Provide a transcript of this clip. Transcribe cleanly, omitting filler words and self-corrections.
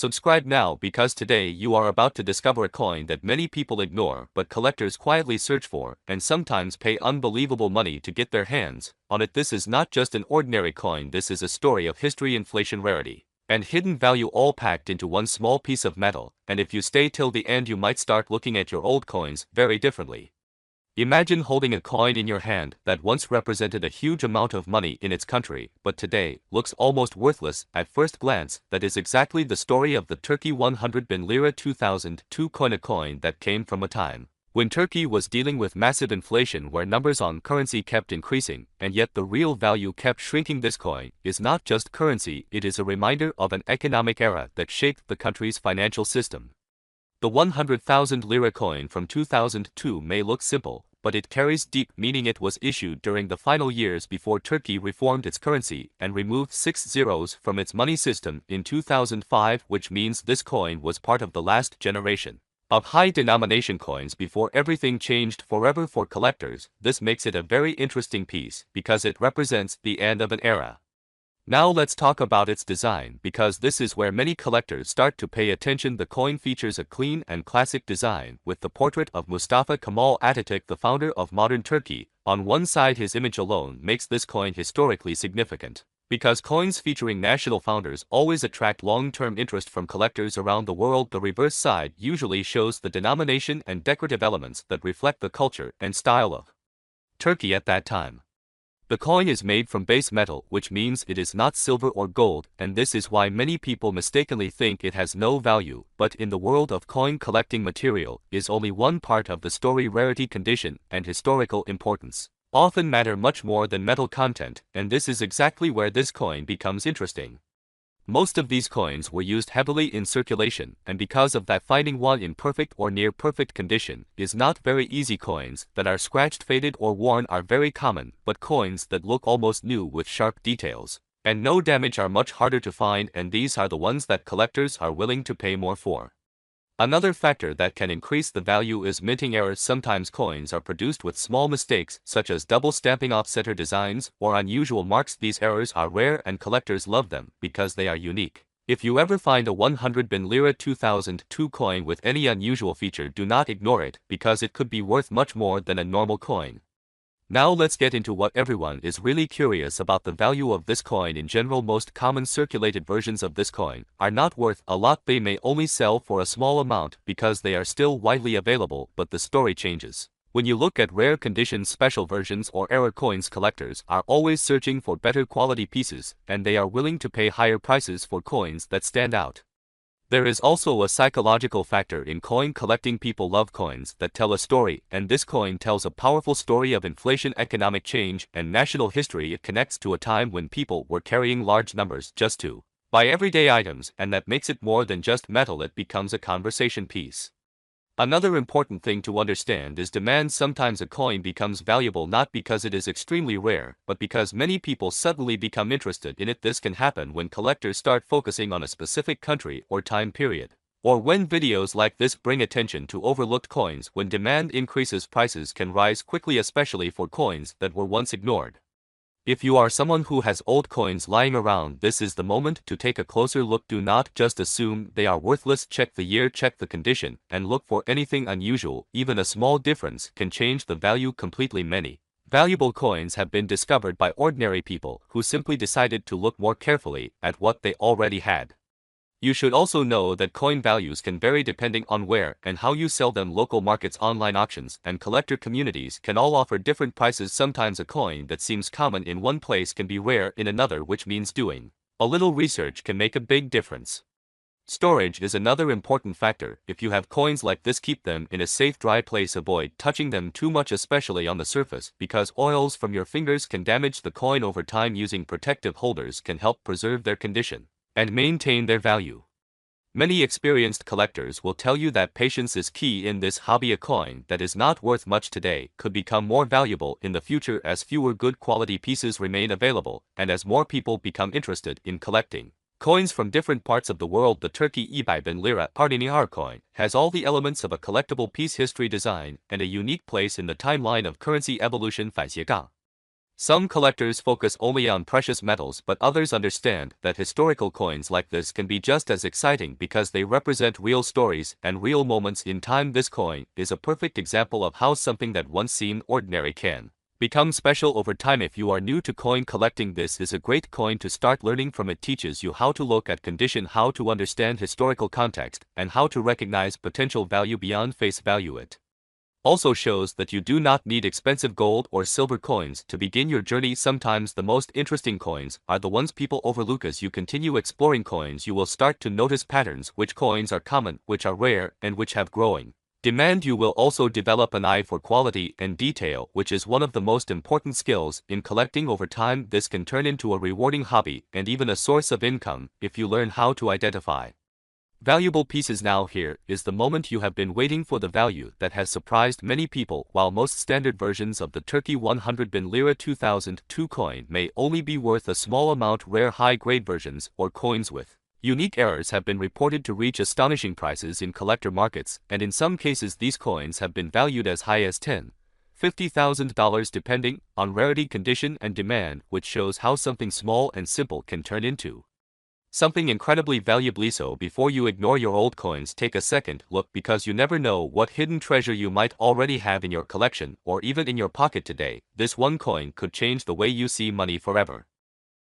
Subscribe now because today you are about to discover a coin that many people ignore but collectors quietly search for and sometimes pay unbelievable money to get their hands on it. This is not just an ordinary coin, this is a story of history, inflation, rarity, and hidden value all packed into one small piece of metal, and if you stay till the end you might start looking at your old coins very differently. Imagine holding a coin in your hand that once represented a huge amount of money in its country, but today looks almost worthless at first glance. That is exactly the story of the Turkey 100 bin Lira 2002 coin, a coin that came from a time when Turkey was dealing with massive inflation where numbers on currency kept increasing, and yet the real value kept shrinking. This coin is not just currency, it is a reminder of an economic era that shaped the country's financial system. The 100,000 lira coin from 2002 may look simple, but it carries deep meaning. It was issued during the final years before Turkey reformed its currency and removed 6 zeros from its money system in 2005, which means this coin was part of the last generation of high-denomination coins before everything changed forever. For collectors, this makes it a very interesting piece because it represents the end of an era. Now let's talk about its design, because this is where many collectors start to pay attention. The coin features a clean and classic design with the portrait of Mustafa Kemal Atatürk, the founder of modern Turkey, on one side. His image alone makes this coin historically significant, because coins featuring national founders always attract long-term interest from collectors around the world. The reverse side usually shows the denomination and decorative elements that reflect the culture and style of Turkey at that time. The coin is made from base metal, which means it is not silver or gold, and this is why many people mistakenly think it has no value. But in the world of coin collecting, material is only one part of the story. Rarity, condition, and historical importance often matter much more than metal content, and this is exactly where this coin becomes interesting. Most of these coins were used heavily in circulation, and because of that, finding one in perfect or near perfect condition is not very easy. Coins that are scratched, faded, or worn are very common, but coins that look almost new with sharp details and no damage are much harder to find, and these are the ones that collectors are willing to pay more for. Another factor that can increase the value is minting errors. Sometimes coins are produced with small mistakes, such as double stamping, offsetter designs, or unusual marks. These errors are rare and collectors love them because they are unique. If you ever find a 100 bin Lira 2002 coin with any unusual feature, do not ignore it, because it could be worth much more than a normal coin. Now let's get into what everyone is really curious about: the value of this coin. In general, most common circulated versions of this coin are not worth a lot. They may only sell for a small amount because they are still widely available, but the story changes when you look at rare condition, special versions, or error coins. Collectors are always searching for better quality pieces, and they are willing to pay higher prices for coins that stand out. There is also a psychological factor in coin collecting. People love coins that tell a story, and this coin tells a powerful story of inflation, economic change, and national history. It connects to a time when people were carrying large numbers just to buy everyday items, and that makes it more than just metal. It becomes a conversation piece. Another important thing to understand is demand. Sometimes a coin becomes valuable not because it is extremely rare, but because many people suddenly become interested in it. This can happen when collectors start focusing on a specific country or time period, or when videos like this bring attention to overlooked coins. When demand increases, prices can rise quickly, especially for coins that were once ignored. If you are someone who has old coins lying around, this is the moment to take a closer look. Do not just assume they are worthless. Check the year, check the condition, and look for anything unusual. Even a small difference can change the value completely. Many valuable coins have been discovered by ordinary people who simply decided to look more carefully at what they already had. You should also know that coin values can vary depending on where and how you sell them. Local markets, online auctions, and collector communities can all offer different prices. Sometimes a coin that seems common in one place can be rare in another, which means doing a little research can make a big difference. Storage is another important factor. If you have coins like this, keep them in a safe, dry place. Avoid touching them too much, especially on the surface, because oils from your fingers can damage the coin over time. Using protective holders can help preserve their condition and maintain their value. Many experienced collectors will tell you that patience is key in this hobby. A coin that is not worth much today could become more valuable in the future as fewer good quality pieces remain available, and as more people become interested in collecting coins from different parts of the world. The Turkey 100 bin Lira coin has all the elements of a collectible piece: history, design, and a unique place in the timeline of currency evolution. 反斜杠 Some collectors focus only on precious metals, but others understand that historical coins like this can be just as exciting because they represent real stories and real moments in time. This coin is a perfect example of how something that once seemed ordinary can become special over time. If you are new to coin collecting, this is a great coin to start learning from. It teaches you how to look at condition, how to understand historical context, and how to recognize potential value beyond face value. It also shows that you do not need expensive gold or silver coins to begin your journey. Sometimes the most interesting coins are the ones people overlook. As you continue exploring coins, you will start to notice patterns, which coins are common, which are rare, and which have growing demand. You will also develop an eye for quality and detail, which is one of the most important skills in collecting. Over time, this can turn into a rewarding hobby and even a source of income if you learn how to identify valuable pieces. Now here is the moment you have been waiting for, the value that has surprised many people. While most standard versions of the Turkey 100 bin Lira 2002 coin may only be worth a small amount, rare high-grade versions or coins with unique errors have been reported to reach astonishing prices in collector markets, and in some cases these coins have been valued as high as $10,000–$50,000 depending on rarity, condition, and demand, which shows how something small and simple can turn into something incredibly valuable. So before you ignore your old coins, take a second look, because you never know what hidden treasure you might already have in your collection or even in your pocket today. This one coin could change the way you see money forever.